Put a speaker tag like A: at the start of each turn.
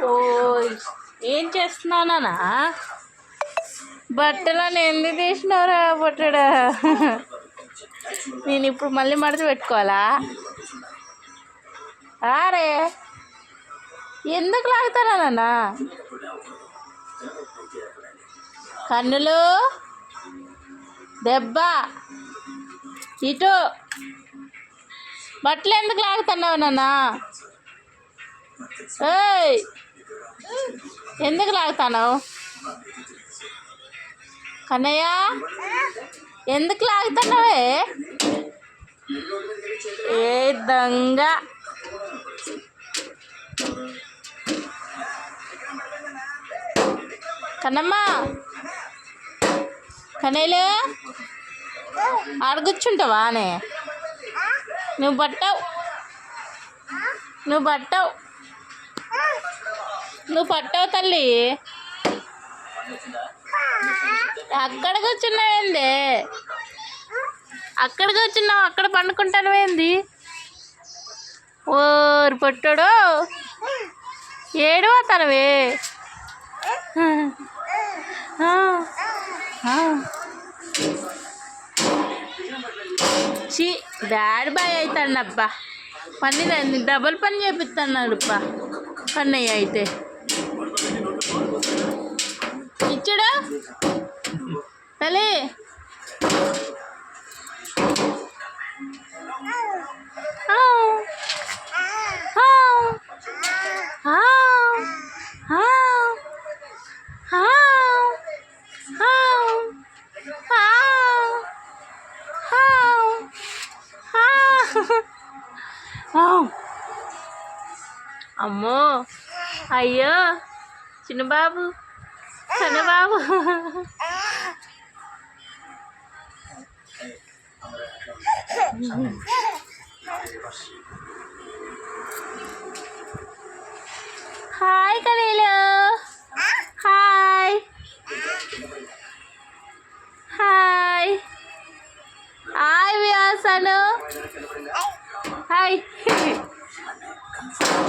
A: ఓ ఏం చేస్తున్నావు నాన్న? బట్టలను ఎందుకు తీసినావురా బొట్టడా? నేను ఇప్పుడు మళ్ళీ మడత పెట్టుకోవాలా? అరే ఎందుకు లాగుతానా నాన్న? కన్నులు దెబ్బ ఇటు బట్టలు ఎందుకు లాగుతున్నావు నాన్న? ఏయ్ ఎందుకు లాగుతున్నావు? కన్నయ్య ఎందుకు లాగుతున్నావే? ఏ దొంగ! కన్నమ్మ కన్నయ్యలు అడుగుచ్చుంటావా అనే? నువ్వు పట్టావు తల్లి. అక్కడ కూర్చున్నావేంది? అక్కడ పండుకుంటానువేంది? ఓరు పొట్టాడు ఏడవతనవే. చీ బ్యాడ్ బాయ్ అవుతాడబ్బా. పని డబల్ పని చేపిస్తున్నాడుబ్బా కన్నయ్య అయితే. ఇచ్చుడు తల్లి. అమ్మో అయ్యో చిన్నబాబు కన్నబాబు. హాయ్ కనీలు. హాయ్ హాయ్ హాయ్ వ్యాసను. హాయ్